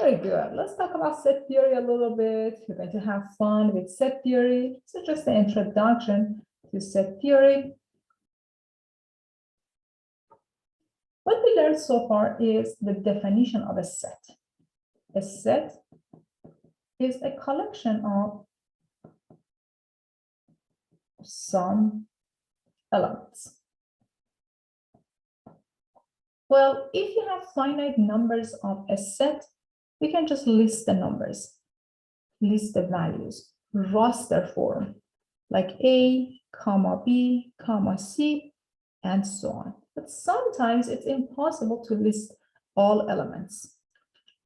Very good. Let's talk about set theory a little bit. You're going to have fun with set theory. So just the introduction to set theory. What we learned so far is the definition of a set. A set is a collection of some elements. Well, if you have finite numbers of a set, we can just list the numbers, list the values, roster form, like A, comma B, comma C, and so on. But sometimes it's impossible to list all elements.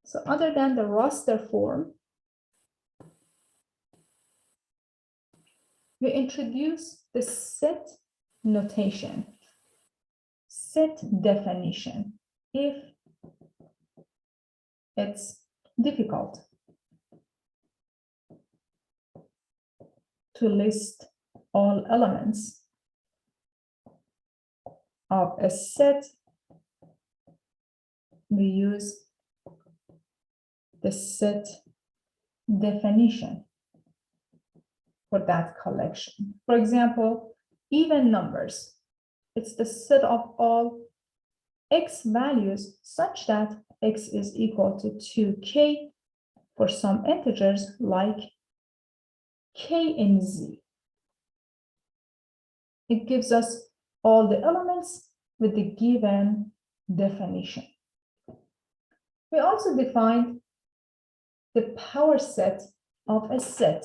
So other than the roster form, we introduce the set notation, set definition, if it's difficult to list all elements of a set, we use the set definition for that collection. For example, even numbers, it's the set of all x values such that x is equal to 2k for some integers like k and z. It gives us all the elements with the given definition. We also defined the power set of a set.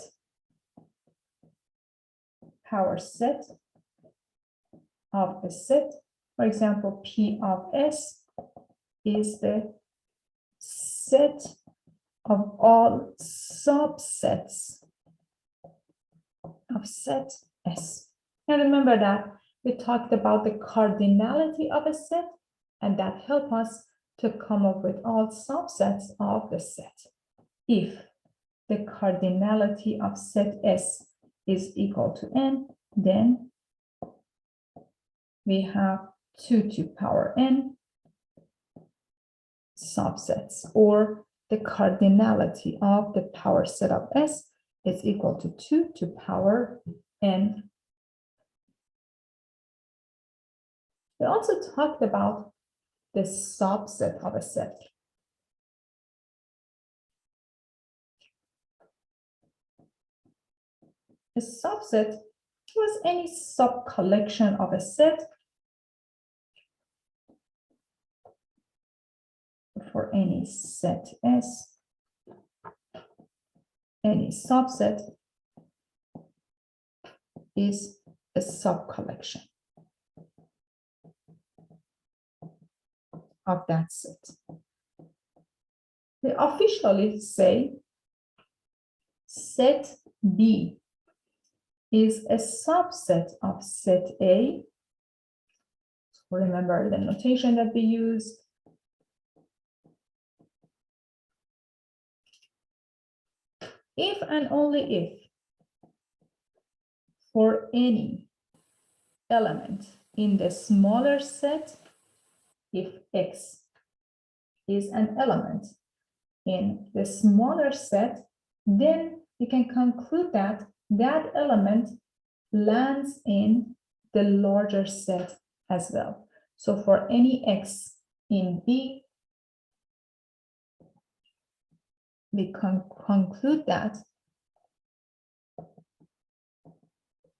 Power set of a set, for example, P of S is the set of all subsets of set S. And remember that we talked about the cardinality of a set, and that helped us to come up with all subsets of the set. If the cardinality of set S is equal to n, then we have 2 to power n subsets, or the cardinality of the power set of S is equal to 2 to power n. We also talked about the subset of a set. A subset was any sub-collection of a set for any set S. Any subset is a sub-collection of that set. We officially say set B is a subset of set A. Remember the notation that we use. If and only if for any element in the smaller set, if X is an element in the smaller set, then we can conclude that that element lands in the larger set as well. So for any X in B, we can conclude that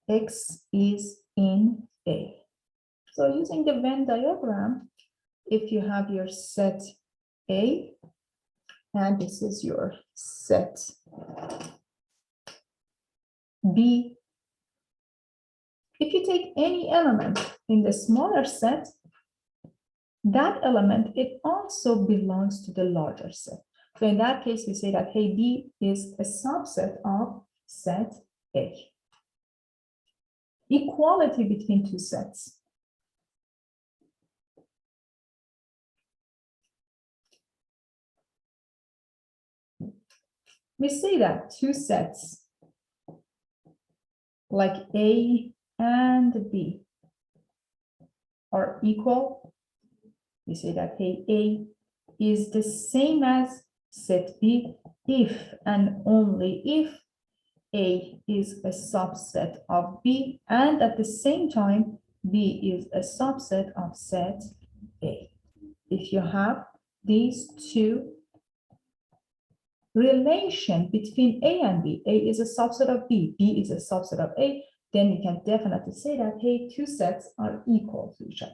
X is in A. So using the Venn diagram, if you have your set A, and this is your set B, if you take any element in the smaller set, that element, it also belongs to the larger set. So in that case, we say that, hey, B is a subset of set A. Equality between two sets. We say that two sets like A and B are equal. We say that, hey, A is the same as set B if and only if A is a subset of B, and at the same time, B is a subset of set A. If you have these two relation between A and B, A is a subset of B, B is a subset of A, then you can definitely say that, hey, two sets are equal to each other.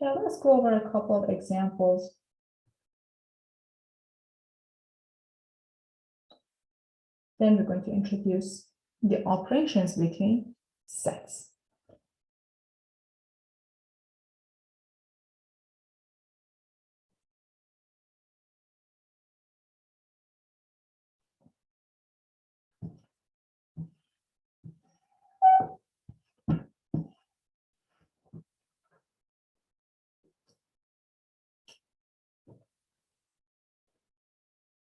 Okay, let's go over a couple of examples. Then we're going to introduce the operations between sets.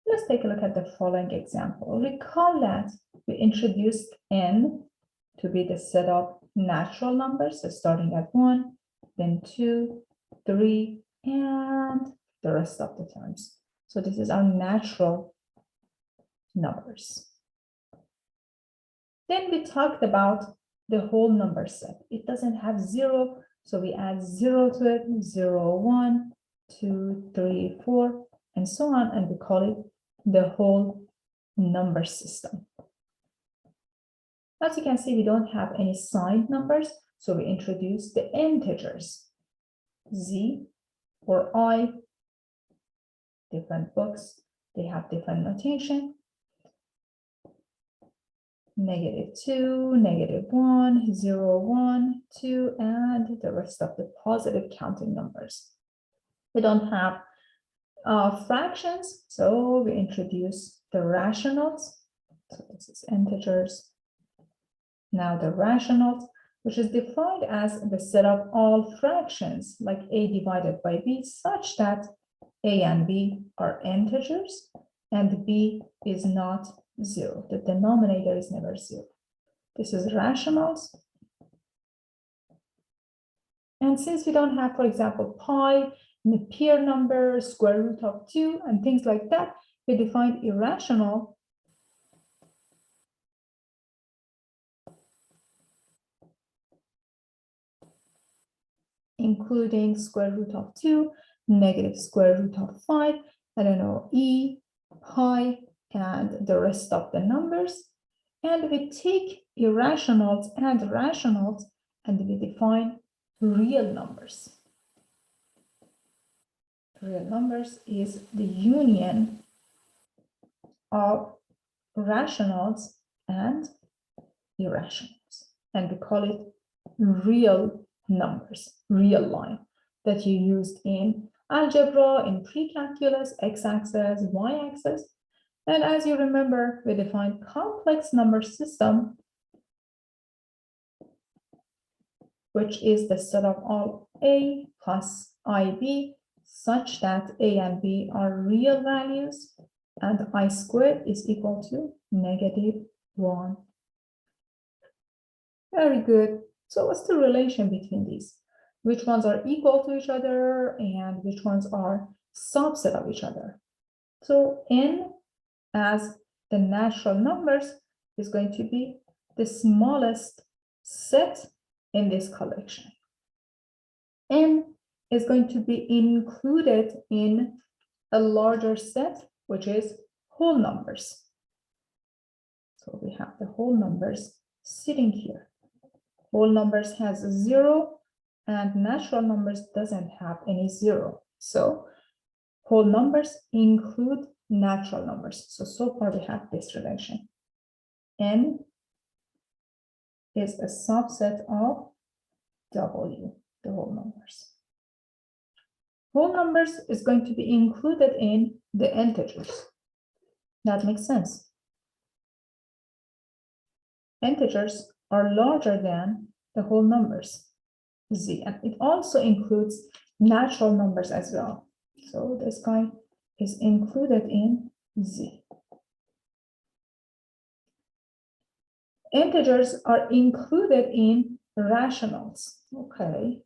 Let's take a look at the following example. Recall that we introduced n to be the set of natural numbers, so starting at 1, then 2, 3, and the rest of the terms. So this is our natural numbers. Then we talked about the whole number set. It doesn't have 0, so we add 0 to it, 0, 1, 2, 3, 4, and so on, and we call it the whole number system. As you can see, we don't have any signed numbers, so we introduce the integers, z or I. Different books, they have different notation. -2, -1, 0, 1, 2, and the rest of the positive counting numbers. We don't have fractions, so we introduce the rationals. So this is integers. Now the rationals, which is defined as the set of all fractions, like a divided by b, such that a and b are integers and b is not 0. The denominator is never 0. This is rationals. And since we don't have, for example, pi, Napier number, square root of 2, and things like that, we define irrational including square root of 2, negative square root of 5, I don't know, e, pi, and the rest of the numbers. And we take irrationals and rationals and we define real numbers. Real numbers is the union of rationals and irrationals, and we call it real numbers, real line, that you used in algebra, in pre-calculus, x-axis, y-axis. And as you remember, we defined complex number system, which is the set of all a plus ib, such that a and b are real values, and I squared is equal to -1. Very good. So what's the relation between these? Which ones are equal to each other and which ones are subset of each other? So n as the natural numbers is going to be the smallest set in this collection. N is going to be included in a larger set, which is whole numbers. So we have the whole numbers sitting here. Whole numbers has a 0 and natural numbers doesn't have any 0. So whole numbers include natural numbers. So far we have this relation. N is a subset of W, the whole numbers. Whole numbers is going to be included in the integers. That makes sense. Integers are larger than the whole numbers, z, and it also includes natural numbers as well. So this guy is included in z. Integers are included in rationals. Okay,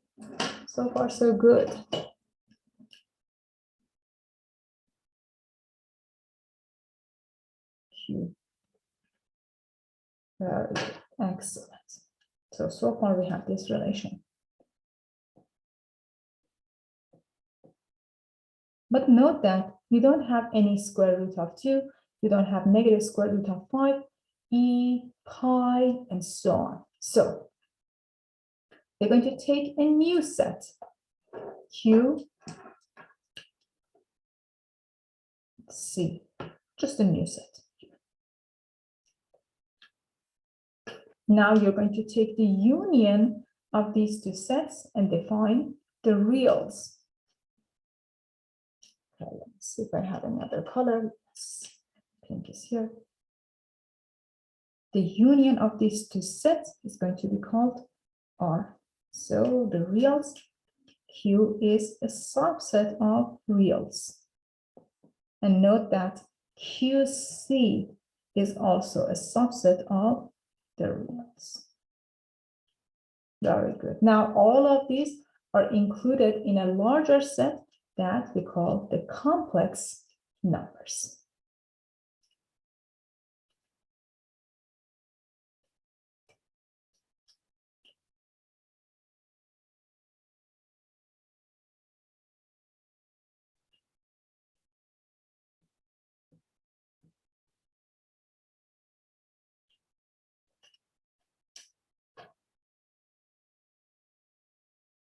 So far, so good. Q. Very good. Excellent. So far we have this relation. But note that we don't have any square root of 2. We don't have negative square root of 5, e, pi, and so on. So we're going to take a new set, Q, C, just a new set. Now you're going to take the union of these two sets and define the reals. Okay, let's see if I have another color. Yes, pink is here. The union of these two sets is going to be called R. So the reals, Q is a subset of reals. And note that QC is also a subset of the reals. Very good. Now all of these are included in a larger set that we call the complex numbers.